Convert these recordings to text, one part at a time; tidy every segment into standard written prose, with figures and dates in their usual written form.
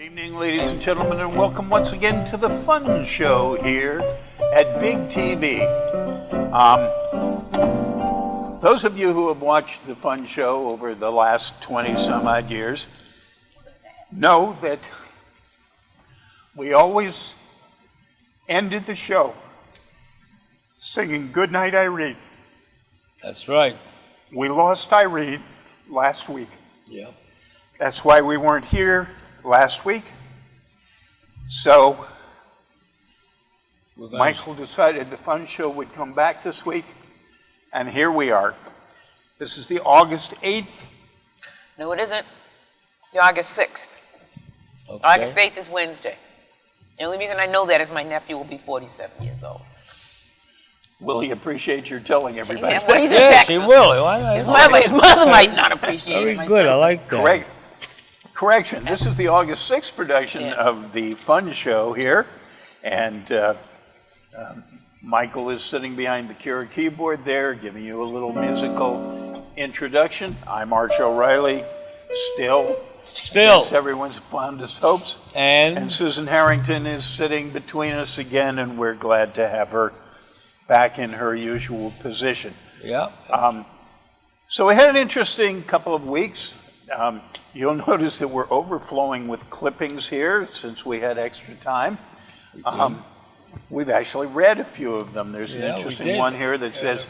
Evening, ladies and gentlemen, and welcome once again to the Fun Show here at Big TV. Those of you who have watched the Fun Show over the last 20 some odd years know that we always ended the show singing Goodnight Irene. That's right. We lost Irene last week. Yeah. That's why we weren't here last week. So Michael decided the Fun Show would come back this week, and here we are. This is the August 8th. No, it isn't. It's the August 6th. Okay. August 8th is Wednesday. The only reason I know that is my nephew will be 47 years old. Will he appreciate your telling everybody? Yeah, well, he's in Yes, Texas. he will. His mother might not appreciate Very it. my good. I sister. like that. Correction, this is the August 6th production of the Fun Show here, and Michael is sitting behind the Keurig keyboard there, giving you a little musical introduction. I'm Arch O'Reilly, still against everyone's fondest hopes, and Susan Harrington is sitting between us again, and we're glad to have her back in her usual position. Yeah. So we had an interesting couple of weeks. You'll notice that we're overflowing with clippings here since we had extra time. We've actually read a few of them. There's an interesting one here that says,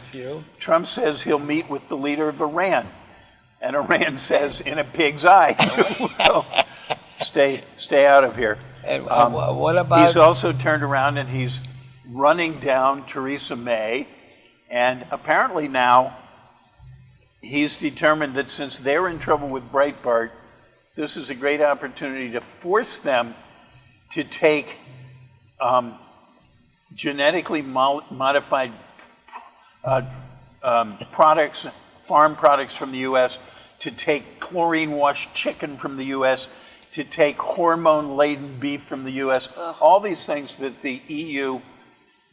Trump says he'll meet with the leader of Iran. And Iran says, in a pig's eye. Well, stay out of here. And what about... He's also turned around and he's running down Theresa May. And apparently now, he's determined that since they're in trouble with Breitbart, this is a great opportunity to force them to take genetically modified products, farm products from the U.S., to take chlorine-washed chicken from the U.S., to take hormone-laden beef from the U.S., all these things that the EU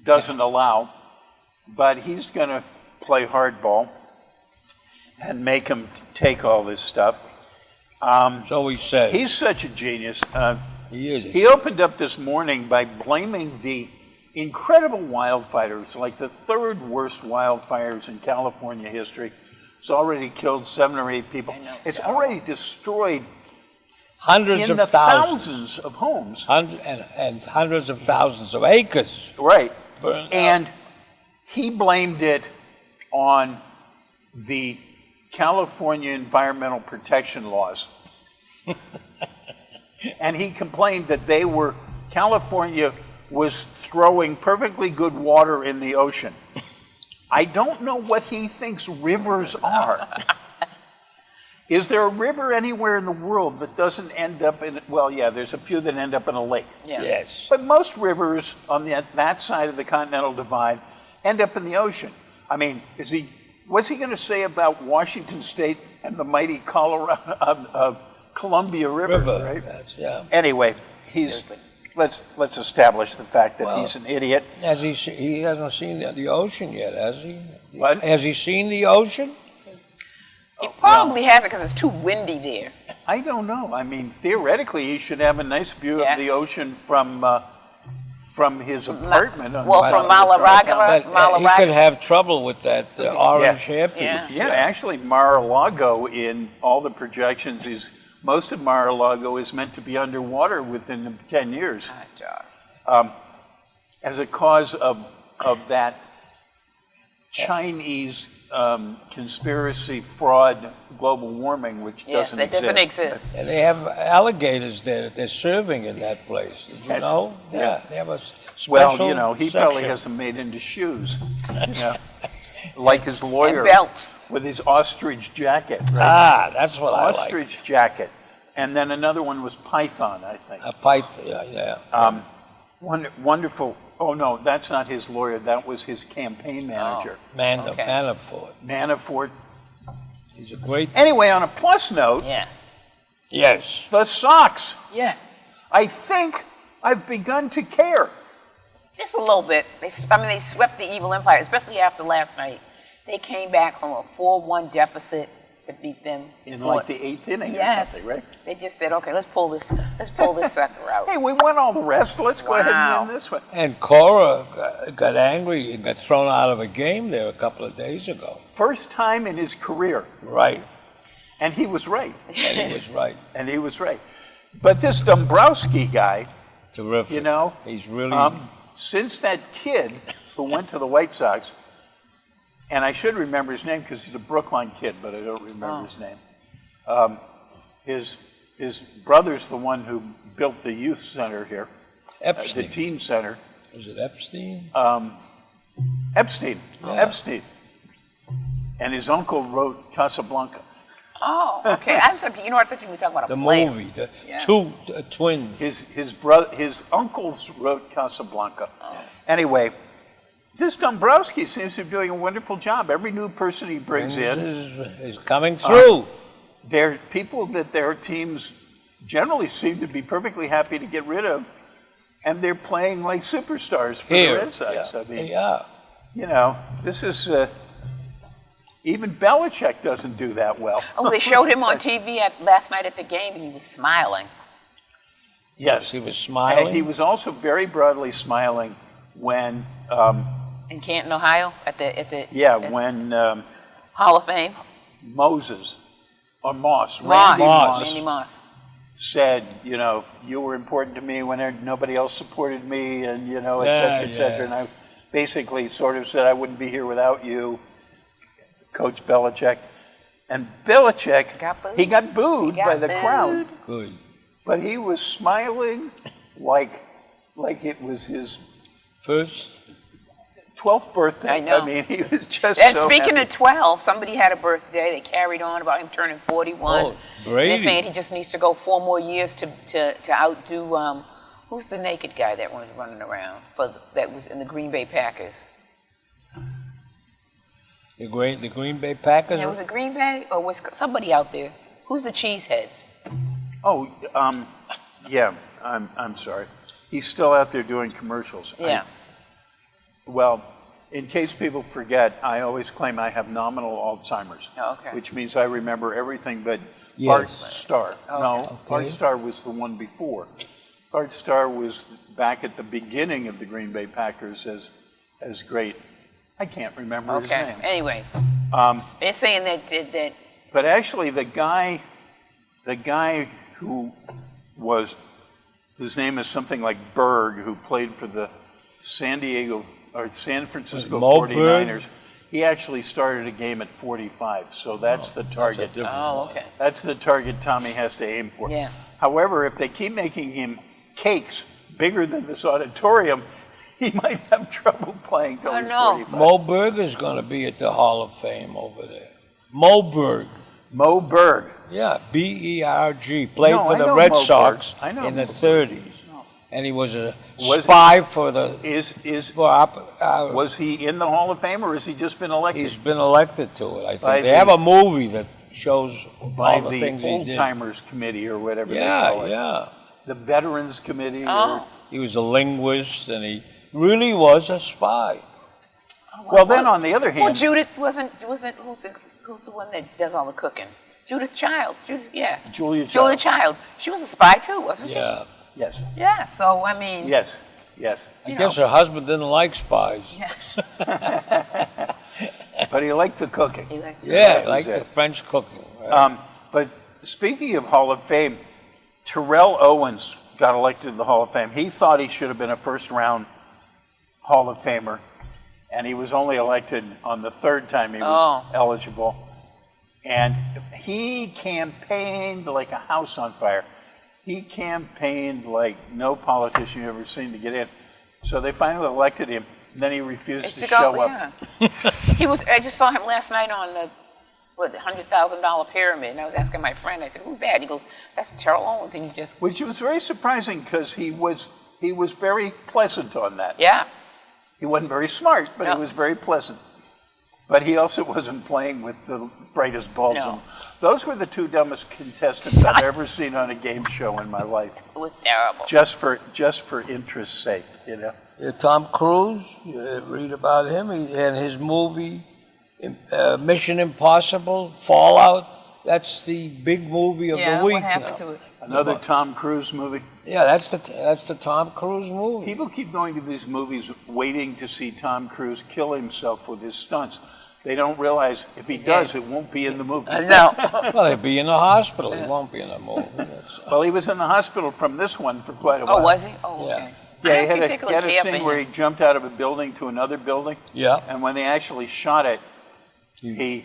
doesn't allow. But he's going to play hardball and make him take all this stuff. So he says. He's such a genius. He is. He opened up this morning by blaming the incredible wildfires, like the third worst wildfires in California history. It's already killed 7 or 8 people. It's already destroyed hundreds in of thousands of homes. And hundreds of thousands of acres. Right. Burned And he blamed it on the California environmental protection laws. And he complained that California was throwing perfectly good water in the ocean. I don't know what he thinks rivers are. Is there a river anywhere in the world that doesn't end up in, well, yeah, there's a few that end up in a lake. Yeah. Yes. But most rivers on that side of the Continental Divide end up in the ocean. I mean, what's he going to say about Washington State and the mighty Columbia River, right? Anyway, let's establish the fact that he's an idiot. He hasn't seen the ocean yet, has he? What? Has he seen the ocean? He probably hasn't because it's too windy there. I don't know. I mean, theoretically, he should have a nice view of the ocean from his apartment. From Mar-a-Lago. But he could have trouble with that orange hairpin. Yeah, actually, Mar-a-Lago, in all the projections, most of Mar-a-Lago is meant to be underwater within 10 years. As a cause of that Chinese conspiracy, fraud, global warming, which doesn't exist. And they have alligators there that they're serving in that place. Did you know? Yeah. They have a special he probably has them made into shoes. Like his lawyer. And belts. With his ostrich jacket. Right? That's what I like. Ostrich jacket. And then another one was Python, I think. A python, yeah. Wonderful. Oh, no, that's not his lawyer. That was his campaign manager. Manafort. Manafort. He's a great... Anyway, on a plus note. Yes. The socks. Yeah. I think I've begun to care. Just a little bit. They swept the evil empire, especially after last night. They came back from a 4-1 deficit to beat them. In for- like the 8th inning or Yes. something, right? They just said, okay, let's pull this sucker out. Hey, we won all the rest. Let's go ahead Wow. and win this one. And Cora got angry and got thrown out of a game there a couple of days ago. First time in his career. Right. And he was right. And he was right. And he was right. But this Dombrowski guy, Terrific. you know, He's really. since that kid who went to the White Sox, and I should remember his name because he's a Brookline kid, but I don't remember his name. His brother's the one who built the youth center here, the Epstein. teen center. Was it Epstein? Epstein. Yeah. Epstein. And his uncle wrote Casablanca. Oh, okay. I thought you were talking about a The player. movie. The Yeah. two twins. His uncles wrote Casablanca. Anyway, this Dombrowski seems to be doing a wonderful job. Every new person he brings in, Is coming through. they're people that their teams generally seem to be perfectly happy to get rid of, and they're playing like superstars for the Here. Red Sox. I mean, Yeah. you know, this is even Belichick doesn't do that well. Oh, they showed him on TV last night at the game, and he was smiling. Yes, He was and smiling. he was also very broadly smiling when, In Canton, Ohio, at the when Hall of Fame. Moses or Moss. Randy Randy Moss. said, you know, you were important to me when nobody else supported me, and you know, et Yeah, cetera, et cetera. yeah. And I basically sort of said I wouldn't be here without you, Coach Belichick. And Belichick, Got booed. he got booed He got by the booed. crowd, Good. but he was smiling like it was his First. 12th birthday. I know. I mean, he was just And so speaking happy. of 12, somebody had a birthday. They carried on about him turning 41. Oh, Brady. They're saying he just needs to go 4 more years to outdo, who's the naked guy that was running around that was in the Green Bay Packers? The Green Bay Packers. Yeah, was it Green Bay or was somebody out there? Who's the Cheeseheads? Oh, yeah. I'm sorry. He's still out there doing commercials. Yeah. Well, in case people forget, I always claim I have nominal Alzheimer's, Oh, okay. which means I remember everything but Yes. Art Star. Oh, No, okay. Art Star was the one before. Art Star was back at the beginning of the Green Bay Packers as great. I can't remember his Okay. name. Anyway, they're saying that But actually, the guy whose name is something like Berg, who played for the San Francisco Mo 49ers, he actually started a game at 45. So that's the target. oh, okay. That's the target Tommy has to aim for. Yeah. However, if they keep making him cakes bigger than this auditorium, he might have trouble playing till Oh, he's no. 45. Mo Berger's going to be at the Hall of Fame over there. Mo Berg. Mo Berg. Yeah, B-E-R-G. Played No, for I the know Red Mo Sox Berg. I know in the Mo 30s. And he was a Was spy for the. Was he in the Hall of Fame, or has he just been elected? He's been elected to it, I By think. They the- have a movie that shows by all the things the he Old did. Timers Committee or whatever they call Yeah, it. yeah. The Veterans Committee. Oh. He was a linguist, and he really was a spy. Well, then on the other well, hand, Judith wasn't who's the one that does all the cooking? Judith Child. Julia Julia Child. Child. She was a spy too, wasn't she? Yeah. Yes, Yeah. So I mean. yes, yes. I You guess know. her husband didn't like spies. Yeah. But he liked the cooking. He likes Yeah, was like it. the French cooking. Right? But speaking of Hall of Fame, Terrell Owens got elected to the Hall of Fame. He thought he should have been a first-round Hall of Famer, and he was only elected on the third time he was eligible. And he campaigned like a house on fire. He campaigned like no politician you've ever seen to get in. So they finally elected him, and then he refused to show up. Yeah. He was. I just saw him last night on the $100,000 pyramid, and I was asking my friend. I said, "Who's that?" He goes, "That's Terrell Owens," and he just. Which was very surprising because he was very pleasant on that. Yeah. He wasn't very smart, but No. he was very pleasant. But he also wasn't playing with the brightest bulbs. No. And those were the two dumbest contestants I've ever seen on a game show in my life. It was terrible. Just for interest's sake, you know. Tom Cruise, you read about him and his movie Mission Impossible, Fallout. That's the big movie of Yeah, the week what happened now. to it? Another Tom Cruise movie. Yeah, that's the Tom Cruise movie. People keep going to these movies waiting to see Tom Cruise kill himself with his stunts. They don't realize if he does, it won't be in the movie. No. Well, he'll be in the hospital. He won't be in the movie. Well, he was in the hospital from this one for quite a while. Oh, was he? Oh, Yeah. okay. Yeah, I he had particularly a care for scene where he him. jumped out of a building to another building, Yeah, and when they actually shot it, he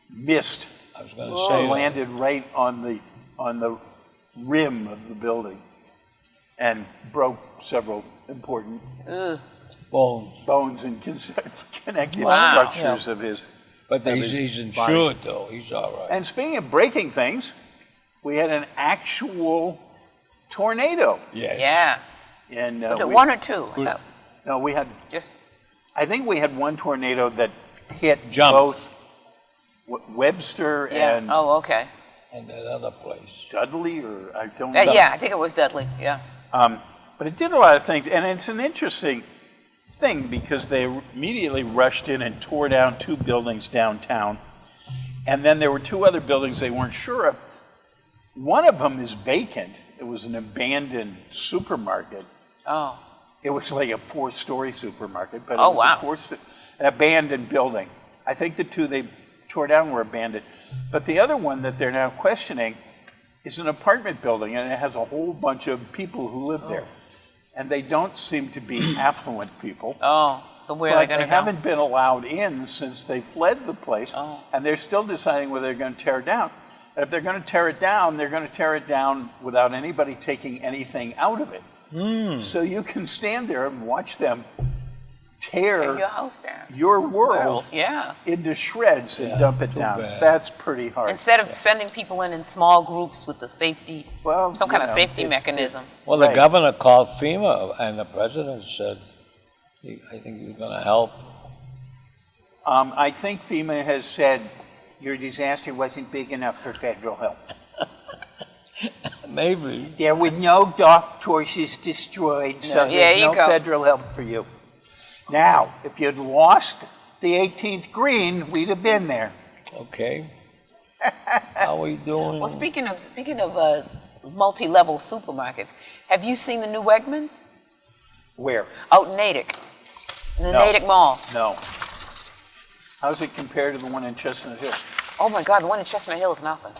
missed. I was going to He say that. landed right on the rim of the building, and broke several important Ugh. Bones. bones and connective Wow. structures of his. But Of he's his insured, though. He's all right. And speaking of breaking things, we had an actual tornado. Yes. Yeah. And Was it one or two? Good. no, we had. Just I think we had one tornado that hit Jumped. both Webster yeah. and Oh, okay. And that other place. Dudley, or I don't know. Yeah, I think it was Dudley. Yeah. But it did a lot of things, and it's an interesting thing because they immediately rushed in and tore down 2 buildings downtown, and then there were 2 other buildings they weren't sure of. One of them is vacant. It was an abandoned supermarket. Oh. It was like a 4-story supermarket, but it Oh, was wow. an abandoned building. I think the 2 they tore down were abandoned. But the other one that they're now questioning is an apartment building, and it has a whole bunch of people who live there. And they don't seem to be affluent people. Oh. So where are they But going they to go? haven't been allowed in since they fled the place, Oh. and they're still deciding whether they're going to tear it down. And if they're going to tear it down, they're going to tear it down without anybody taking anything out of it. So you can stand there and watch them Tear your tear house down. your world Yeah. into shreds and dump it too down. bad. That's pretty hard. Instead of sending people in small groups with the safety, Well, some kind you of know, safety it's- mechanism. Well, the Right. governor called FEMA, and the president said, I think he's going to help. I think FEMA has said your disaster wasn't big enough for federal help. Maybe. There were no golf courses destroyed, so No, yeah, there's you no go. federal help for you. Now, if you'd lost the 18th green, we'd have been there. Okay. How are we doing? Well, speaking of multi-level supermarkets, have you seen the new Wegmans Where? out in Natick, in the No. Natick Mall? No. How's it compared to the one in Chestnut Hill? Oh my God, the one in Chestnut Hill is nothing.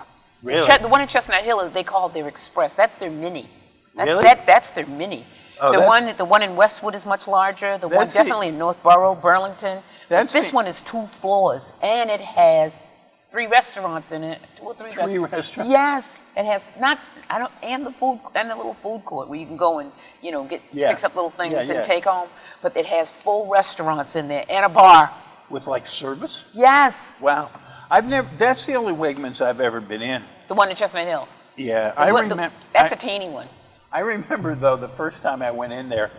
Really? The one in Chestnut Hill, they call it their Express. That's their mini. Really? That's their mini. Oh, The one in Westwood is much larger. The one That's the- definitely in Northborough, Burlington. But That's this the- one is 2 floors, and it has 3 restaurants in it. 2 or 3 3 restaurants. restaurants? Yes, it has and the little food court where you can go and Yeah. fix up little things Yeah, and yeah. take home. But it has full restaurants in there and a bar. With like service? Yes, Wow. That's the only Wegmans I've ever been in. the one in Chestnut Hill. Yeah, I remember. That's a teeny one. I remember, though, the first time I went in there,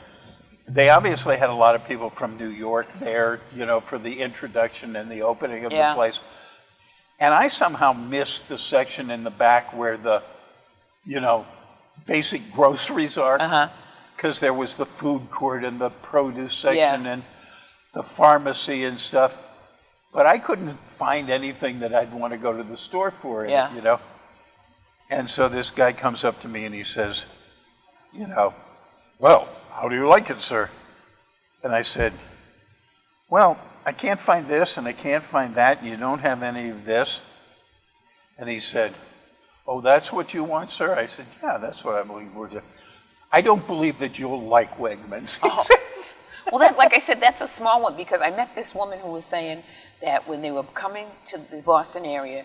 they obviously had a lot of people from New York there, for the introduction and the opening of Yeah. the place. And I somehow missed the section in the back where the, basic groceries are. Uh-huh. Because there was the food court and the produce section and the pharmacy and stuff. But I couldn't find anything that I'd want to go to the store for, Yeah. And so this guy comes up to me and he says, well, how do you like it, sir? And I said, well, I can't find this and I can't find that. And you don't have any of this. And he said, oh, that's what you want, sir? I said, yeah, that's what I'm looking for. I don't believe that you'll like Wegmans. He says. Well, like I said, that's a small one because I met this woman who was saying that when they were coming to the Boston area,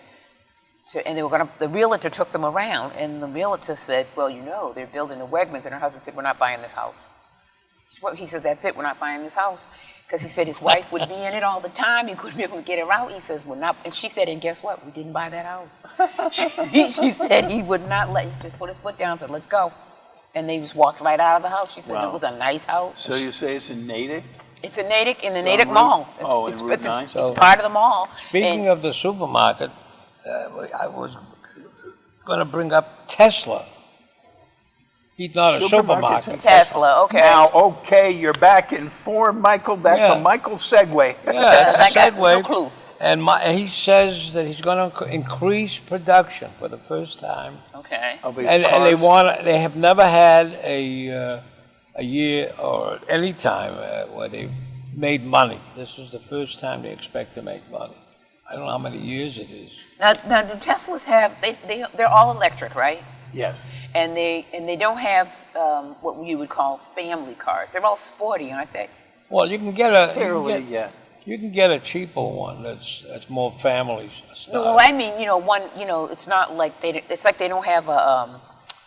and the realtor took them around, and the realtor said, well, they're building a Wegmans, and her husband said, we're not buying this house. He said, that's it, we're not buying this house. Because he said his wife would be in it all the time, he couldn't be able to get her out. He says, we're not, and she said, and guess what? We didn't buy that house. She said he would not he just put his foot down and said, let's go. And they just walked right out of the house. She said Wow. it was a nice house. So you say it's in Natick? It's in Natick, in the on Natick Route- Mall. oh, in Route 9? It's part of the mall. Speaking And- of the supermarket, I was going to bring up Tesla. He's not a Supermarket's supermarket. in Tesla, okay. Now, okay, you're back in form, Michael. That's Yeah. a Michael segue. Yeah, that's I a got no segue. clue. And he says that he's going to increase production for the first time. Okay. Of his And cars. they have never had a year or any time where they made money. This is the first time they expect to make money. I don't know how many years it is. Now do Teslas have, they're all electric, right? Yes. And they don't have what you would call family cars. They're all sporty, aren't they? Well, you can get a Fairly, yeah. you can get a cheaper one that's more family style. No, well, I mean, it's not like it's like they don't have a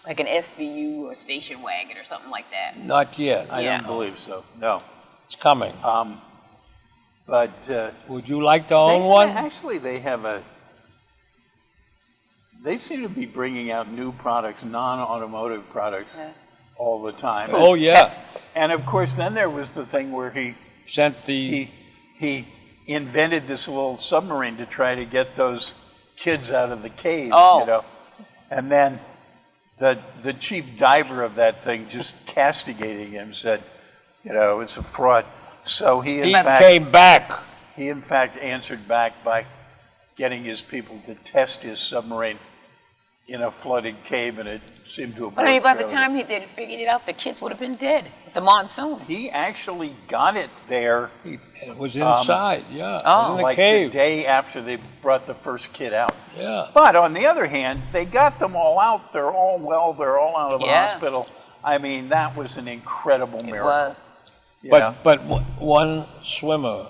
like an SVU or station wagon or something like that. Not yet. I Yeah. don't believe so, no. It's coming. But Would you like to own one? Actually, they seem to be bringing out new products, non-automotive products, Yeah. all the time. Oh yeah. And of course, then there was the thing where he invented this little submarine to try to get those kids out of the cave. Oh. And then the chief diver of that thing, just castigating him, said, it's a fraud. So he came back. in fact answered back by getting his people to test his submarine in a flooded cave, and it seemed to have But I mean, worked by the fairly time they'd figured it out, the kids would have been dead. The monsoon. He actually got it there It was inside. Yeah. It Oh. was in the like cave. the day after they brought the first kid out. Yeah. But on the other hand, they got them all out. They're all well. They're all out of the Yeah. hospital. I mean, that was an incredible It miracle. was. you know? But one swimmer,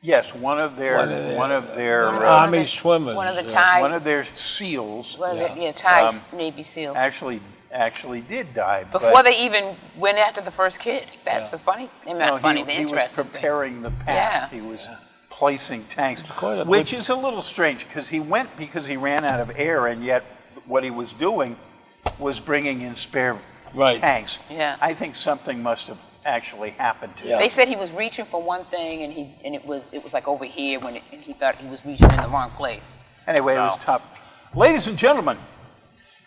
Yes, one of their Army swimmers. One of the Thai, one of their SEALs Thai Navy SEALs. actually did die. Before but, they even went after the first kid. That's the funny. no, Not funny. The he was interesting thing. preparing the path. Yeah. He was placing tanks, quite a which big- is a little strange because he went because he ran out of air, and yet what he was doing was bringing in spare Right. tanks. Yeah. I think something must have actually happened to Yeah. him. They said he was reaching for one thing, and it was like over here and he thought he was reaching in the wrong place. Anyway, it was So. tough. Ladies and gentlemen,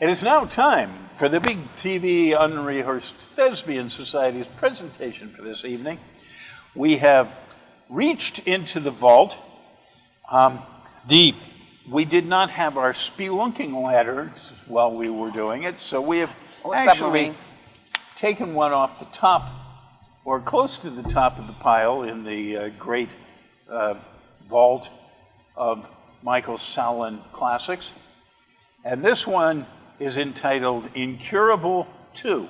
it is now time for the Big TV Unrehearsed Thespian Society's presentation for this evening. We have reached into the vault. Deep. We did not have our spelunking ladders while we were doing it, so we have Or actually submarines. taken one off the top, or close to the top of the pile in the great vault of Michael Sallin Classics. And this one is entitled Incurable 2.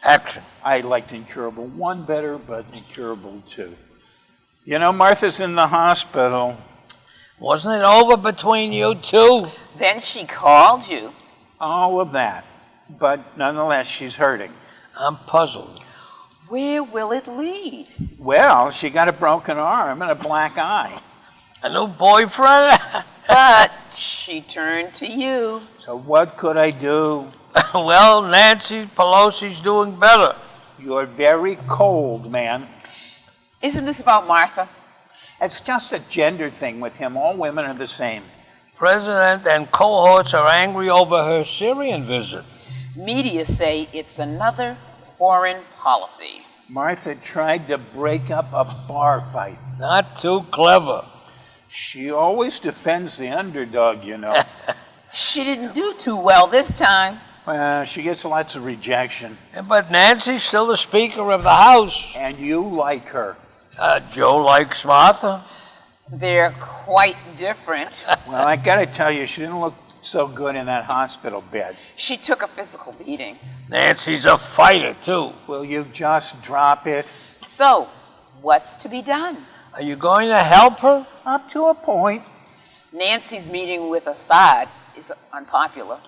Action. I liked Incurable 1 better, but Incurable 2. Martha's in the hospital. Wasn't it over between you two? Then she called you. All of that. But nonetheless, she's hurting. I'm puzzled. Where will it lead? Well, she got a broken arm and a black eye. A new boyfriend? But she turned to you. So what could I do? Well, Nancy Pelosi's doing better. You're very cold, man. Isn't this about Martha? It's just a gender thing with him. All women are the same. President and cohorts are angry over her Syrian visit. Media say it's another foreign policy. Martha tried to break up a bar fight. Not too clever. She always defends the underdog, you know. She didn't do too well this time. Well, she gets lots of rejection. But Nancy's still the Speaker of the House. And you like her. Joe likes Martha. They're quite different. Well, I gotta tell you, she didn't look so good in that hospital bed. She took a physical beating. Nancy's a fighter, too. Will you just drop it? So, what's to be done? Are you going to help her? Up to a point. Nancy's meeting with Assad is unpopular.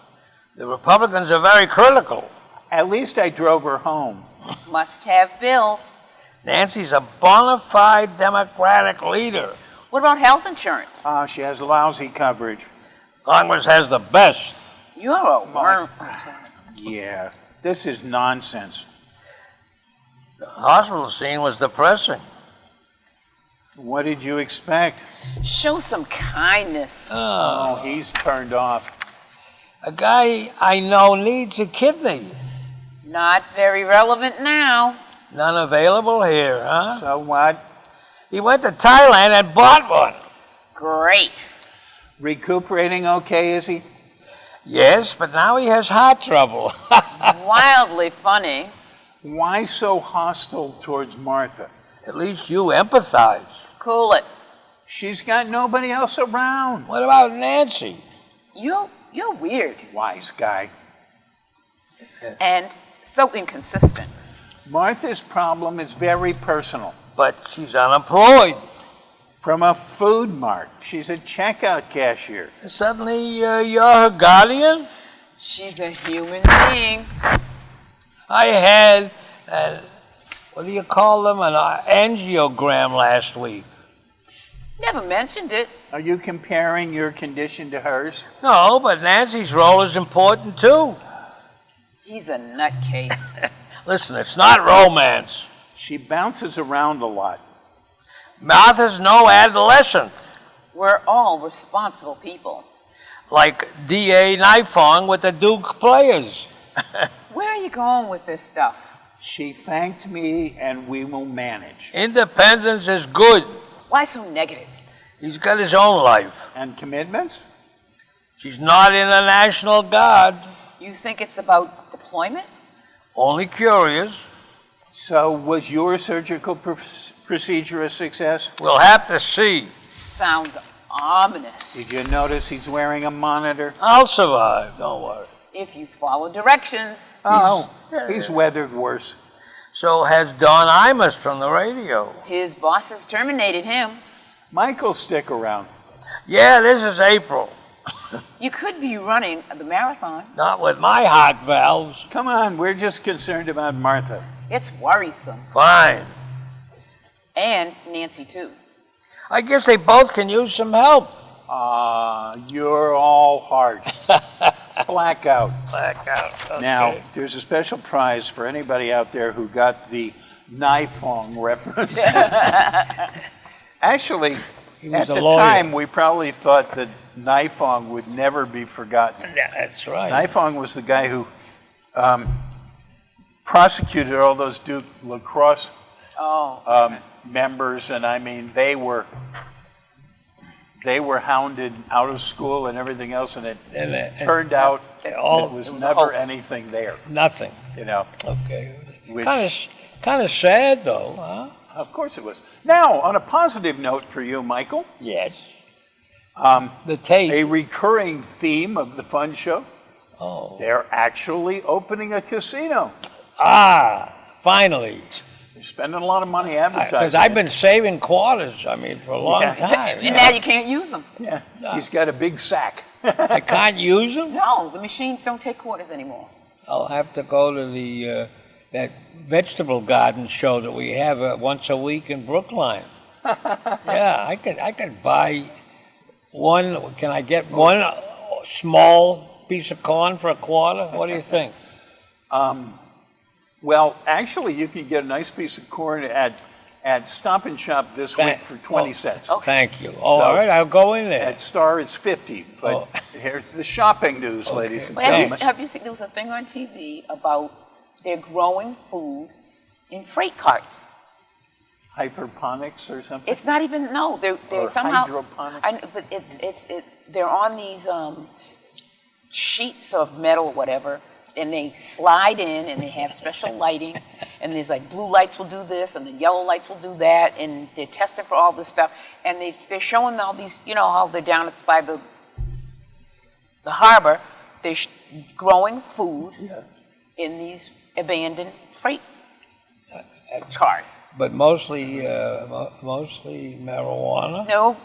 The Republicans are very critical. At least I drove her home. Must have bills. Nancy's a bona fide Democratic leader. What about health insurance? She has lousy coverage. Congress has the best. You're a worm. Yeah, this is nonsense. The hospital scene was depressing. What did you expect? Show some kindness. Oh, he's turned off. A guy I know needs a kidney. Not very relevant now. None available here, huh? So what? He went to Thailand and bought one. Great. Recuperating okay, is he? Yes, but now he has heart trouble. Wildly funny. Why so hostile towards Martha? At least you empathize. Cool it. She's got nobody else around. What about Nancy? You're weird Wise guy. and so inconsistent. Martha's problem is very personal. But she's unemployed. From a food mart. She's a checkout cashier. Suddenly, you're her guardian? She's a human being. I had, what do you call them, an angiogram last week. Never mentioned it. Are you comparing your condition to hers? No, but Nancy's role is important too. He's a nutcase. Listen, it's not romance. She bounces around a lot. Martha's no adolescent, We're all responsible people. like D.A. Nifong with the Duke players. Where are you going with this stuff? She thanked me and we will manage. Independence is good. Why so negative? He's got his own life. And commitments? She's not in the National Guard. You think it's about deployment? Only curious. So was your surgical procedure a success? We'll have to see. Sounds ominous. Did you notice he's wearing a monitor? I'll survive, don't worry. If you follow directions. Oh, he's weathered worse. So has Don Imus from the radio. His bosses terminated him. Michael, stick around. Yeah, this is April. You could be running the marathon. Not with my heart valves. Come on, we're just concerned about Martha. It's worrisome. Fine. And Nancy, too. I guess they both can use some help. You're all heart. Blackout. Blackout. Okay. Now, there's a special prize for anybody out there who got the Nifong reference. Actually, He was at a the lawyer. time, we probably thought that Nifong would never be forgotten. Yeah, that's right. Nifong was the guy who prosecuted all those Duke lacrosse Oh. members, and I mean, they were hounded out of school and everything else, and it turned out all- it was it was a never hoax. anything there, Nothing. you know. Okay. Which, Kind of sad, though, huh? of course it was. Now, on a positive note for you, Michael, Yes. the The tape. a recurring theme of the Fun Show, Oh. they're actually opening a casino. Finally. They're spending a lot of money advertising. Because I've been saving quarters, I mean, for a long Yeah. time. And now you can't use them. Yeah, he's got a big sack. I can't use them? No, the machines don't take quarters anymore. I'll have to go to the that vegetable garden show that we have once a week in Brookline. Yeah, I could buy one. Can I get one small piece of corn for a quarter? What do you think? Well, actually, you can get a nice piece of corn at Stop and Shop this week for 20 cents. Okay. Thank you. Oh, So- all right, I'll go in there. At Star, it's 50. But Oh. here's the shopping news, ladies and Well, have, gentlemen. you, have you seen, there was a thing on TV about they're growing food in freight carts. Hyperponics or something? It's not even, no, they're Or somehow. hydroponics? But they're on these sheets of metal or whatever, and they slide in and they have special lighting, and there's like blue lights will do this and the yellow lights will do that, and they're testing for all this stuff, and they're showing all these, you know, how they're down by the harbor, they're growing food in these abandoned freight cars. But mostly marijuana. No,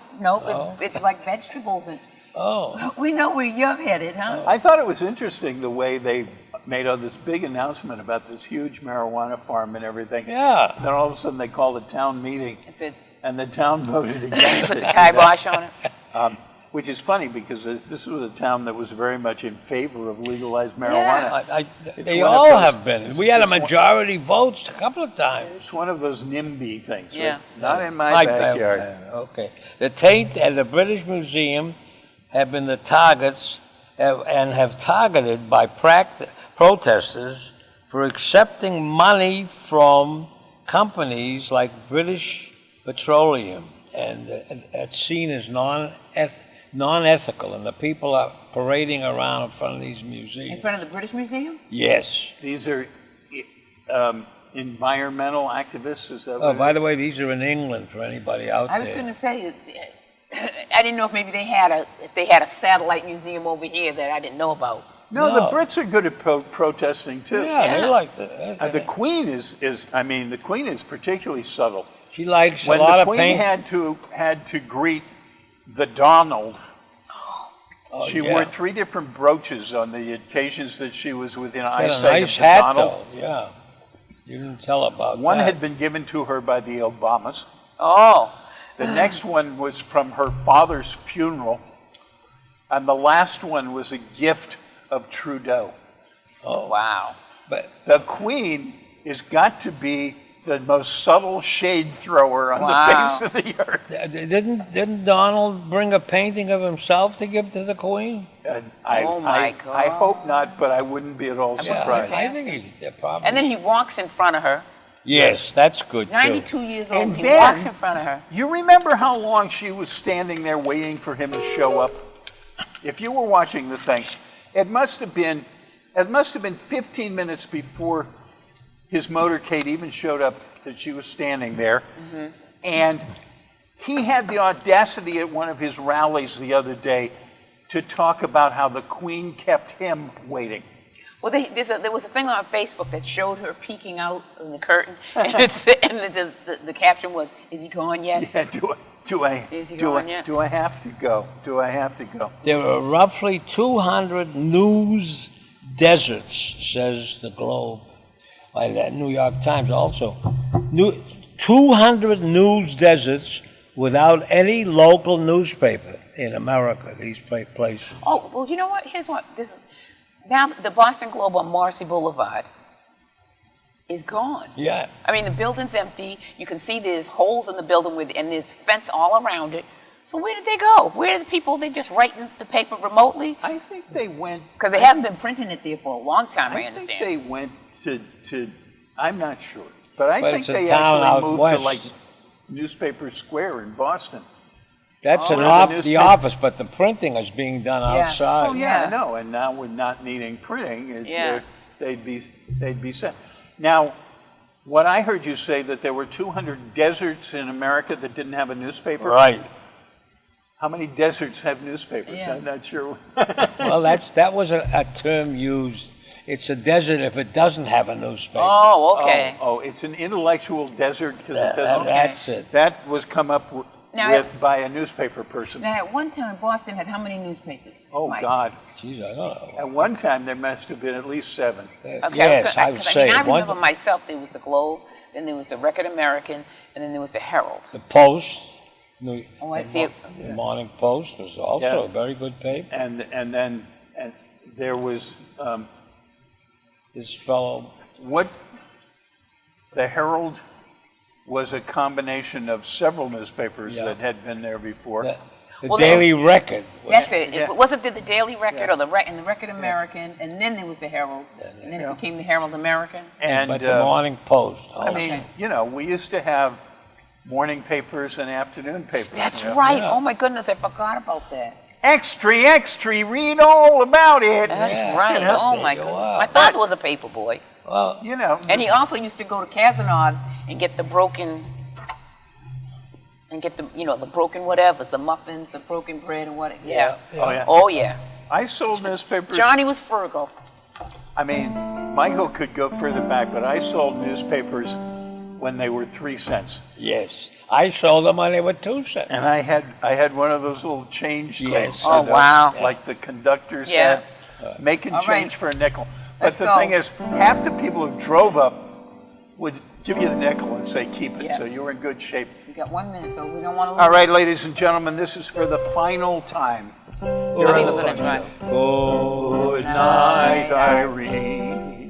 Oh. it's like vegetables, and Oh, we know where you're headed, huh? I thought it was interesting the way they made all this big announcement about this huge marijuana farm and everything. yeah. Then all of a sudden they called a town meeting, It's a and the town voted against put the it. kibosh on it. Which is funny because this was a town that was very much in favor of legalized marijuana. They one of all those- have been. We had a it's one- majority votes a couple of times. It's one of those NIMBY things. Right? Yeah. Not in my backyard. Okay. The Tate and the British Museum have been the targets and have targeted by protesters for accepting money from companies like British petroleum, and it's seen as non-ethical, and the people are parading around in front of these In museums. front of the British Museum? Yes. These are environmental activists, is that what Oh, it by is? the way, these are in England for anybody out I was there. going to say, I didn't know if maybe they had a satellite museum over here that I didn't know about. No, No. the Brits are good at protesting too. Yeah, Yeah. they like The that. Queen the Queen is particularly subtle. She likes When a lot the of Queen paint. had to greet the Donald, Oh, she yeah. wore 3 different brooches on the occasions that she was within She had a eyesight nice of the hat, Donald. though. Yeah, you didn't tell about One that. had been given to her by the Obamas. Oh, The next one was from her father's funeral. And the last one was a gift of Trudeau. Oh, wow. but The Queen has got to be the most subtle shade thrower on Wow. the face of the earth. didn't Donald bring a painting of himself to give to the Queen? And Oh, my God. I hope not, but I wouldn't be at all Yeah, surprised. I think they're probably. And then he walks in front of her. yes, that's good too. 92 years old. And He then- walks in front of her. You remember how long she was standing there waiting for him to show up? If you were watching the thing, it must have been 15 minutes before his motorcade even showed up that she was standing there. And he had the audacity at one of his rallies the other day to talk about how the Queen kept him waiting. Well, there was a thing on Facebook that showed her peeking out in the curtain, and, the caption was, "Is he gone yet?" Yeah, Is he going yet? do I have to go? Do I have to go? There are roughly 200 news deserts, says the Globe, by the New York Times also. 200 news deserts without any local newspaper in America, these places. Oh, well, you know what? Here's what now the Boston Globe on Marcy Boulevard is gone. Yeah. I mean, the building's empty. You can see there's holes in the building and there's fence all around it. So where did they go? Where are the people? They just writing the paper remotely? I think they went. Because they haven't been printing it there for a long time, I I think understand. they went to. I'm not sure, but I But think it's a they town out actually moved west. to like Newspaper Square in Boston. That's Oh, an there's a the newspaper. office, but the printing is being done Yeah. outside. Oh yeah, Yeah. I know. And now with not needing printing, Yeah. they'd be sent. Now, what I heard you say that there were 200 deserts in America that didn't have a newspaper. Right. How many deserts have newspapers? Yeah. I'm not sure. Well, that was a term used. It's a desert if it doesn't have a newspaper. Oh, okay. Oh, it's an intellectual desert because it That- doesn't. that's it. That was come up Now, with by a newspaper person. Now, at one time, Boston had how many newspapers? Oh Mike? God! Jeez, I don't know. At one time there must have been at least 7. Okay, Yes, I would say I it. One- remember myself, there was the Globe, then there was the Record American, and then there was the Herald. The Post, Oh, I see it. the Morning Post was also Yeah. a very good paper. And then there was This fellow, what the Herald was a combination of several newspapers Yeah. that had been there before. the Well, Daily Record. That's it. Yeah. Wasn't there the Daily Record Yeah. or and the Record American, and then there was the Herald, and then Yeah. it became the Herald American? And But the Morning Post. I Also. mean, Okay. we used to have morning papers and afternoon papers. That's you know. right. Yeah. Oh my goodness, I forgot about that. Extra, read all about it. That's Yeah. right. Yeah. Oh my There you goodness. are. My father was a paper boy, Well, You know, and he also used to go to Casanov's and get the broken. And get the broken whatever, the muffins, the broken bread, and what? Yeah. Oh, yeah. Oh yeah. I sold newspapers. Johnny was frugal. I mean, Michael could go further back, but I sold newspapers when they were 3 cents. yes. I sold them when they were 2 cents. And I had one of those little change Yes. things. Oh, wow. Like the conductors Yeah. had, making All change right. for a nickel. But Let's the go. thing is, half the people who drove up would give you the nickel and say, keep it. Yeah. So you were in good shape. We got 1 minute, so we don't want to lose. All right, ladies and gentlemen, this is for the final time. We're not even gonna try. Good night, Irene.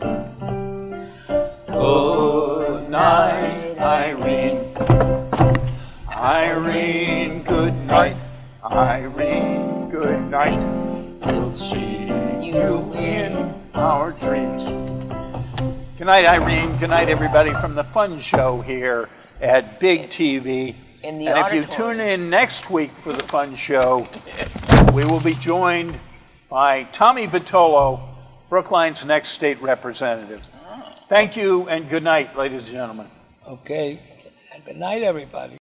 Good night, Irene. Irene, good night. Irene, good night. We'll see you in our dreams. Good night, Irene. Good night, everybody, from the Fun Show here at Big TV. in the And if you auditorium. tune in next week for the fun show, we will be joined by Tommy Vitolo, Brookline's next state representative. Thank you and good night, ladies and gentlemen. Okay. Good night, everybody.